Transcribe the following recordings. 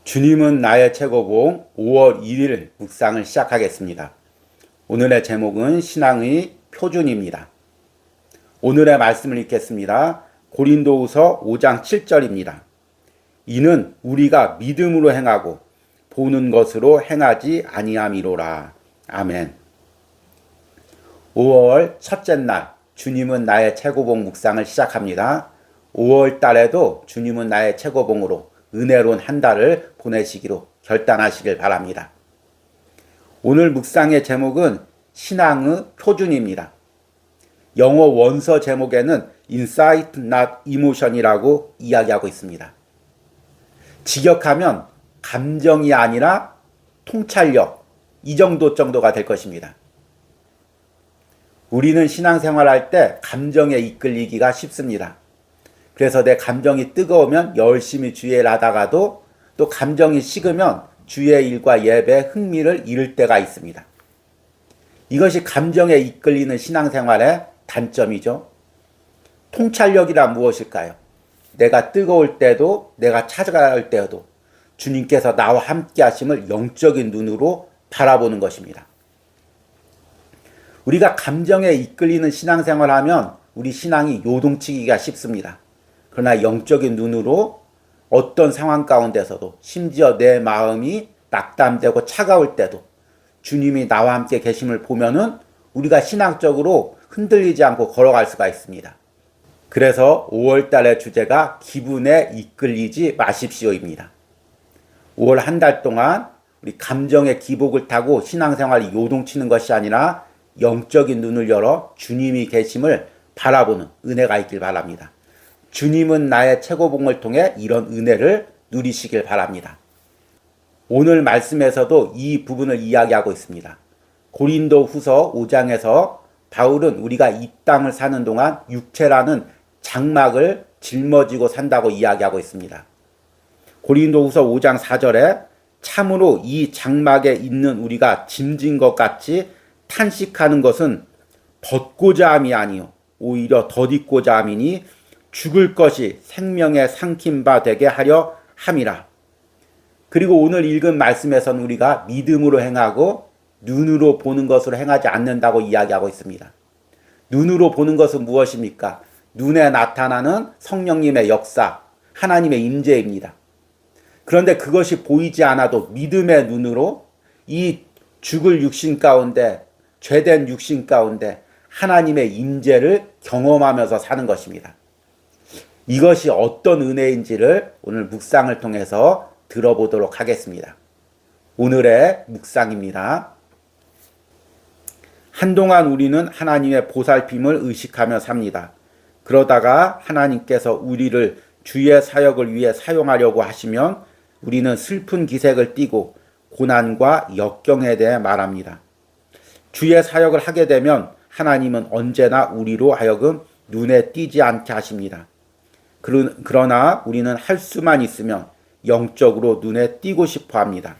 주님은 나의 최고봉 5월 1일 묵상을 시작하겠습니다. 오늘의 제목은 신앙의 표준입니다. 오늘의 말씀을 읽겠습니다. 고린도후서 5장 7절입니다. 이는 우리가 믿음으로 행하고 보는 것으로 행하지 아니함이로라. 아멘. 5월 첫째 날 주님은 나의 최고봉 묵상을 시작합니다. 5월 달에도 주님은 나의 최고봉으로 은혜로운 한 달을 보내시기로 결단하시길 바랍니다. 오늘 묵상의 제목은 신앙의 표준입니다. 영어 원서 제목에는 Insight not emotion이라고 이야기하고 있습니다. 직역하면 감정이 아니라 통찰력, 이 정도가 될 것입니다. 우리는 신앙생활할 때 감정에 이끌리기가 쉽습니다. 그래서 내 감정이 뜨거우면 열심히 주의를 하다가도 또 감정이 식으면 주의 일과 예배에 흥미를 잃을 때가 있습니다. 이것이 감정에 이끌리는 신앙생활의 단점이죠. 통찰력이란 무엇일까요? 내가 뜨거울 때도 내가 찾아갈 때도 주님께서 나와 함께 하심을 영적인 눈으로 바라보는 것입니다. 우리가 감정에 이끌리는 신앙생활하면 우리 신앙이 요동치기가 쉽습니다. 그러나 영적인 눈으로 어떤 상황 가운데서도 심지어 내 마음이 낙담되고 차가울 때도 주님이 나와 함께 계심을 보면은 우리가 신앙적으로 흔들리지 않고 걸어갈 수가 있습니다. 그래서 5월달의 주제가 기분에 이끌리지 마십시오입니다. 5월 한 달 동안 우리 감정의 기복을 타고 신앙생활이 요동치는 것이 아니라 영적인 눈을 열어 주님이 계심을 바라보는 은혜가 있길 바랍니다. 주님은 나의 최고봉을 통해 이런 은혜를 누리시길 바랍니다. 오늘 말씀에서도 이 부분을 이야기하고 있습니다. 고린도후서 5장에서 바울은 우리가 이 땅을 사는 동안 육체라는 장막을 짊어지고 산다고 이야기하고 있습니다. 고린도후서 5장 4절에 참으로 이 장막에 있는 우리가 짐진 것 같이 탄식하는 것은 벗고자 함이 아니요 오히려 덧입고자 함이니 죽을 것이 생명에 삼킨 바 되게 하려 함이라. 그리고 오늘 읽은 말씀에서는 우리가 믿음으로 행하고 눈으로 보는 것으로 행하지 않는다고 이야기하고 있습니다. 눈으로 보는 것은 무엇입니까? 눈에 나타나는 성령님의 역사, 하나님의 임재입니다. 그런데 그것이 보이지 않아도 믿음의 눈으로 이 죽을 육신 가운데, 죄된 육신 가운데 하나님의 임재를 경험하면서 사는 것입니다. 이것이 어떤 은혜인지를 오늘 묵상을 통해서 들어보도록 하겠습니다. 오늘의 묵상입니다. 한동안 우리는 하나님의 보살핌을 의식하며 삽니다. 그러다가 하나님께서 우리를 주의 사역을 위해 사용하려고 하시면 우리는 슬픈 기색을 띠고 고난과 역경에 대해 말합니다. 주의 사역을 하게 되면 하나님은 언제나 우리로 하여금 눈에 띄지 않게 하십니다. 그러나 우리는 할 수만 있으면 영적으로 눈에 띄고 싶어 합니다.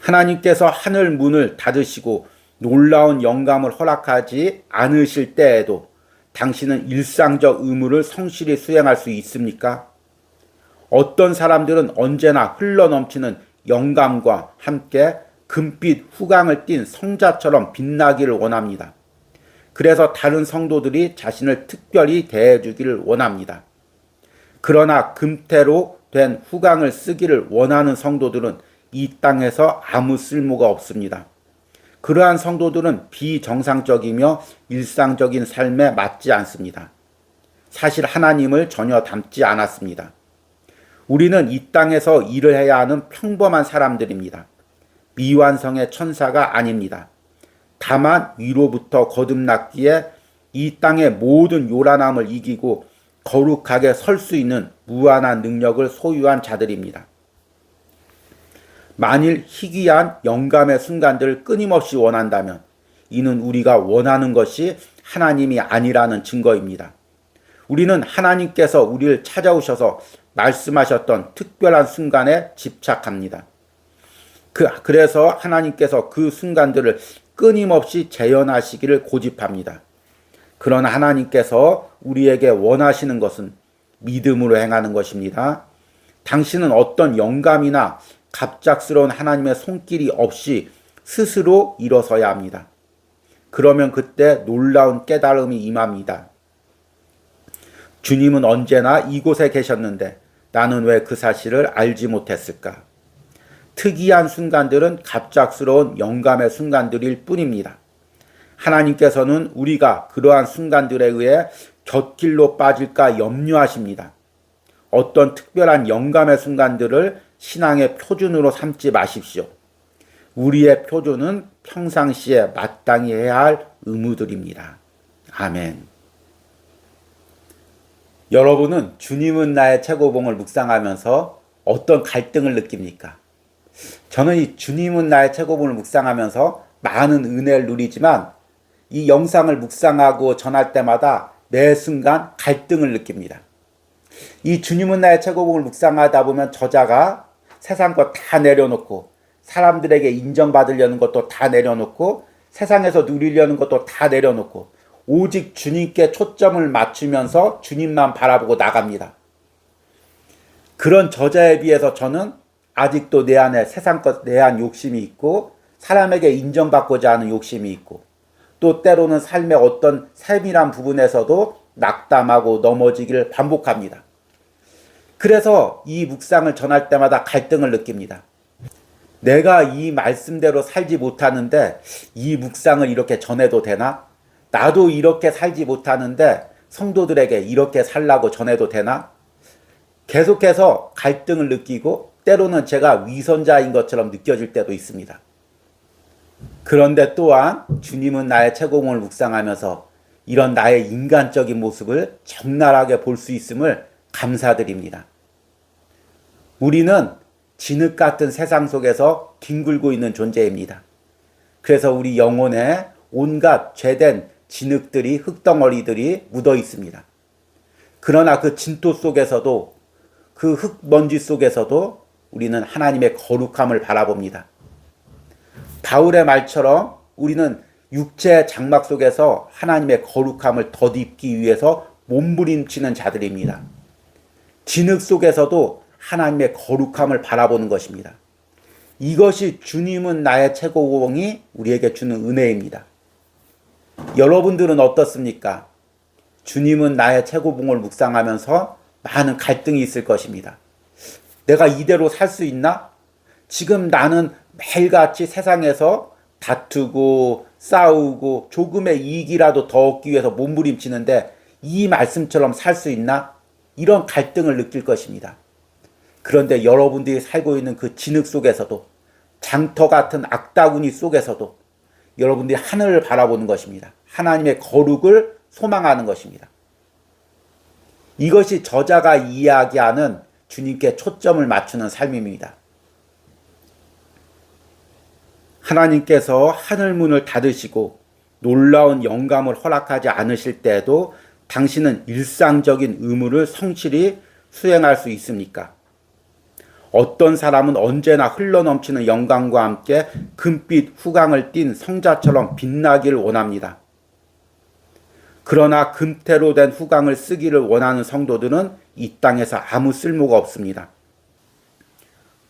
하나님께서 하늘 문을 닫으시고 놀라운 영감을 허락하지 않으실 때에도 당신은 일상적 의무를 성실히 수행할 수 있습니까? 어떤 사람들은 언제나 흘러넘치는 영감과 함께 금빛 후광을 띤 성자처럼 빛나기를 원합니다. 그래서 다른 성도들이 자신을 특별히 대해주기를 원합니다. 그러나 금태로 된 후광을 쓰기를 원하는 성도들은 이 땅에서 아무 쓸모가 없습니다. 그러한 성도들은 비정상적이며 일상적인 삶에 맞지 않습니다. 사실 하나님을 전혀 닮지 않았습니다. 우리는 이 땅에서 일을 해야 하는 평범한 사람들입니다. 미완성의 천사가 아닙니다. 다만 위로부터 거듭났기에 이 땅의 모든 요란함을 이기고 거룩하게 설 수 있는 무한한 능력을 소유한 자들입니다. 만일 희귀한 영감의 순간들을 끊임없이 원한다면 이는 우리가 원하는 것이 하나님이 아니라는 증거입니다. 우리는 하나님께서 우리를 찾아오셔서 말씀하셨던 특별한 순간에 집착합니다. 그래서 하나님께서 그 순간들을 끊임없이 재현하시기를 고집합니다. 그러나 하나님께서 우리에게 원하시는 것은 믿음으로 행하는 것입니다. 당신은 어떤 영감이나 갑작스러운 하나님의 손길이 없이 스스로 일어서야 합니다. 그러면 그때 놀라운 깨달음이 임합니다. 주님은 언제나 이곳에 계셨는데 나는 왜 그 사실을 알지 못했을까? 특이한 순간들은 갑작스러운 영감의 순간들일 뿐입니다. 하나님께서는 우리가 그러한 순간들에 의해 곁길로 빠질까 염려하십니다. 어떤 특별한 영감의 순간들을 신앙의 표준으로 삼지 마십시오. 우리의 표준은 평상시에 마땅히 해야 할 의무들입니다. 아멘. 여러분은 주님은 나의 최고봉을 묵상하면서 어떤 갈등을 느낍니까? 저는 이 주님은 나의 최고봉을 묵상하면서 많은 은혜를 누리지만 이 영상을 묵상하고 전할 때마다 매 순간 갈등을 느낍니다. 이 주님은 나의 최고봉을 묵상하다 보면 저자가 세상 것 다 내려놓고 사람들에게 인정받으려는 것도 다 내려놓고 세상에서 누리려는 것도 다 내려놓고 오직 주님께 초점을 맞추면서 주님만 바라보고 나갑니다. 그런 저자에 비해서 저는 아직도 내 안에 세상 것 대한 욕심이 있고 사람에게 인정받고자 하는 욕심이 있고 또 때로는 삶의 어떤 세밀한 부분에서도 낙담하고 넘어지기를 반복합니다. 그래서 이 묵상을 전할 때마다 갈등을 느낍니다. 내가 이 말씀대로 살지 못하는데 이 묵상을 이렇게 전해도 되나? 나도 이렇게 살지 못하는데 성도들에게 이렇게 살라고 전해도 되나? 계속해서 갈등을 느끼고 때로는 제가 위선자인 것처럼 느껴질 때도 있습니다. 그런데 또한 주님은 나의 최고봉을 묵상하면서 이런 나의 인간적인 모습을 적나라하게 볼 수 있음을 감사드립니다. 우리는 진흙 같은 세상 속에서 뒹굴고 있는 존재입니다. 그래서 우리 영혼에 온갖 죄된 진흙들이 흙덩어리들이 묻어 있습니다. 그러나 그 진토 속에서도 그 흙먼지 속에서도 우리는 하나님의 거룩함을 바라봅니다. 바울의 말처럼 우리는 육체의 장막 속에서 하나님의 거룩함을 덧입기 위해서 몸부림치는 자들입니다. 진흙 속에서도 하나님의 거룩함을 바라보는 것입니다. 이것이 주님은 나의 최고봉이 우리에게 주는 은혜입니다. 여러분들은 어떻습니까? 주님은 나의 최고봉을 묵상하면서 많은 갈등이 있을 것입니다. 내가 이대로 살 수 있나? 지금 나는 매일같이 세상에서 다투고 싸우고 조금의 이익이라도 더 얻기 위해서 몸부림치는데 이 말씀처럼 살 수 있나? 이런 갈등을 느낄 것입니다. 그런데 여러분들이 살고 있는 그 진흙 속에서도 장터 같은 악다구니 속에서도 여러분들이 하늘을 바라보는 것입니다. 하나님의 거룩을 소망하는 것입니다. 이것이 저자가 이야기하는 주님께 초점을 맞추는 삶입니다. 하나님께서 하늘문을 닫으시고 놀라운 영감을 허락하지 않으실 때에도 당신은 일상적인 의무를 성실히 수행할 수 있습니까? 어떤 사람은 언제나 흘러넘치는 영광과 함께 금빛 후광을 띤 성자처럼 빛나기를 원합니다. 그러나 금태로 된 후광을 쓰기를 원하는 성도들은 이 땅에서 아무 쓸모가 없습니다.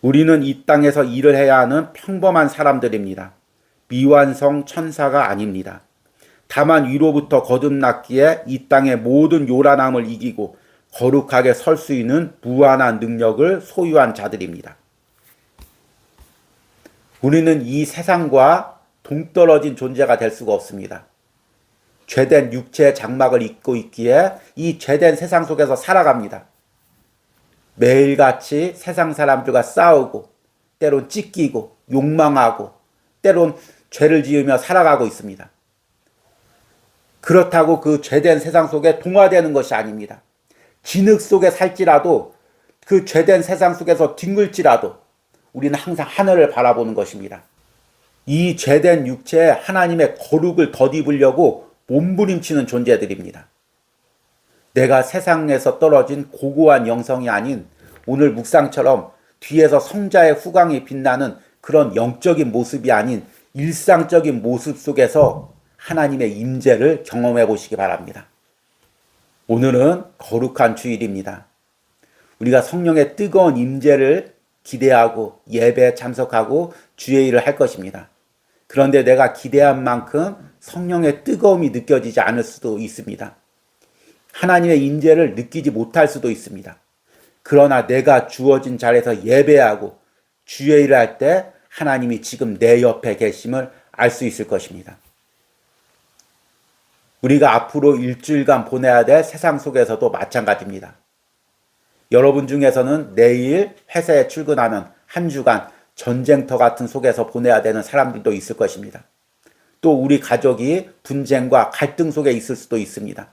우리는 이 땅에서 일을 해야 하는 평범한 사람들입니다. 미완성 천사가 아닙니다. 다만 위로부터 거듭났기에 이 땅의 모든 요란함을 이기고 거룩하게 설 수 있는 무한한 능력을 소유한 자들입니다. 우리는 이 세상과 동떨어진 존재가 될 수가 없습니다. 죄된 육체의 장막을 입고 있기에 이 죄된 세상 속에서 살아갑니다. 매일같이 세상 사람들과 싸우고 때론 찢기고 욕망하고 때론 죄를 지으며 살아가고 있습니다. 그렇다고 그 죄된 세상 속에 동화되는 것이 아닙니다. 진흙 속에 살지라도 그 죄된 세상 속에서 뒹굴지라도 우리는 항상 하늘을 바라보는 것입니다. 이 죄된 육체에 하나님의 거룩을 덧입으려고 몸부림치는 존재들입니다. 내가 세상에서 떨어진 고고한 영성이 아닌 오늘 묵상처럼 뒤에서 성자의 후광이 빛나는 그런 영적인 모습이 아닌 일상적인 모습 속에서 하나님의 임재를 경험해 보시기 바랍니다. 오늘은 거룩한 주일입니다. 우리가 성령의 뜨거운 임재를 기대하고 예배에 참석하고 주의 일을 할 것입니다. 그런데 내가 기대한 만큼 성령의 뜨거움이 느껴지지 않을 수도 있습니다. 하나님의 임재를 느끼지 못할 수도 있습니다. 그러나 내가 주어진 자리에서 예배하고 주의 일을 할 때 하나님이 지금 내 옆에 계심을 알 수 있을 것입니다. 우리가 앞으로 일주일간 보내야 될 세상 속에서도 마찬가지입니다. 여러분 중에서는 내일 회사에 출근하면 한 주간 전쟁터 같은 속에서 보내야 되는 사람들도 있을 것입니다. 또 우리 가족이 분쟁과 갈등 속에 있을 수도 있습니다.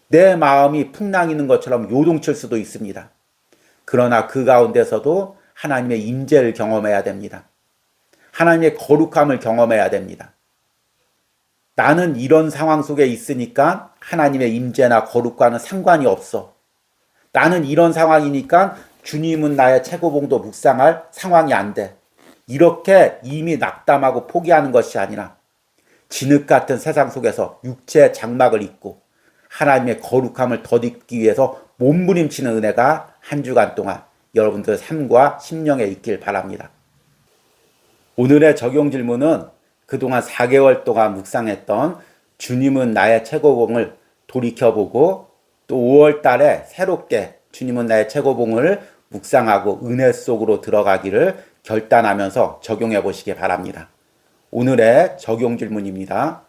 내 마음이 풍랑이는 것처럼 요동칠 수도 있습니다. 그러나 그 가운데서도 하나님의 임재를 경험해야 됩니다. 하나님의 거룩함을 경험해야 됩니다. 나는 이런 상황 속에 있으니까 하나님의 임재나 거룩과는 상관이 없어. 나는 이런 상황이니까 주님은 나의 최고봉도 묵상할 상황이 안 돼. 이렇게 이미 낙담하고 포기하는 것이 아니라 진흙 같은 세상 속에서 육체의 장막을 입고 하나님의 거룩함을 덧입기 위해서 몸부림치는 은혜가 한 주간 동안 여러분들의 삶과 심령에 있길 바랍니다. 오늘의 적용 질문은 그동안 4개월 동안 묵상했던 주님은 나의 최고봉을 돌이켜보고 또 5월 달에 새롭게 주님은 나의 최고봉을 묵상하고 은혜 속으로 들어가기를 결단하면서 적용해 보시기 바랍니다. 오늘의 적용 질문입니다.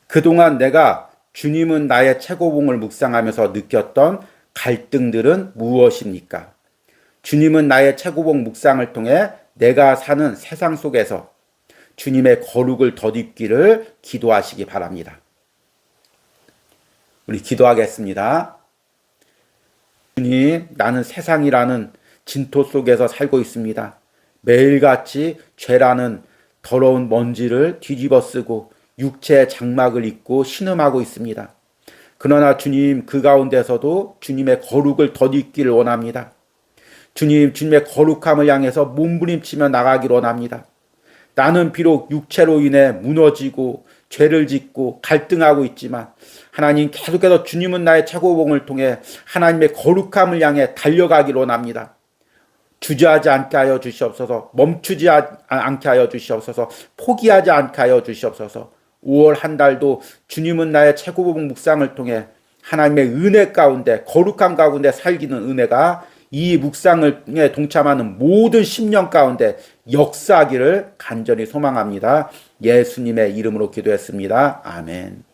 그동안 내가 주님은 나의 최고봉을 묵상하면서 느꼈던 갈등들은 무엇입니까? 주님은 나의 최고봉 묵상을 통해 내가 사는 세상 속에서 주님의 거룩을 덧입기를 기도하시기 바랍니다. 우리 기도하겠습니다. 주님, 나는 세상이라는 진토 속에서 살고 있습니다. 매일같이 죄라는 더러운 먼지를 뒤집어 쓰고 육체의 장막을 입고 신음하고 있습니다. 그러나 주님, 그 가운데서도 주님의 거룩을 덧입기를 원합니다. 주님, 주님의 거룩함을 향해서 몸부림치며 나가기를 원합니다. 나는 비록 육체로 인해 무너지고 죄를 짓고 갈등하고 있지만 하나님, 계속해서 주님은 나의 최고봉을 통해 하나님의 거룩함을 향해 달려가기를 원합니다. 주저하지 않게 하여 주시옵소서. 멈추지 않게 하여 주시옵소서. 포기하지 않게 하여 주시옵소서. 5월 한 달도 주님은 나의 최고봉 묵상을 통해 하나님의 은혜 가운데 거룩함 가운데 살기는 은혜가 이 묵상에 동참하는 모든 심령 가운데 역사하기를 간절히 소망합니다. 예수님의 이름으로 기도했습니다. 아멘.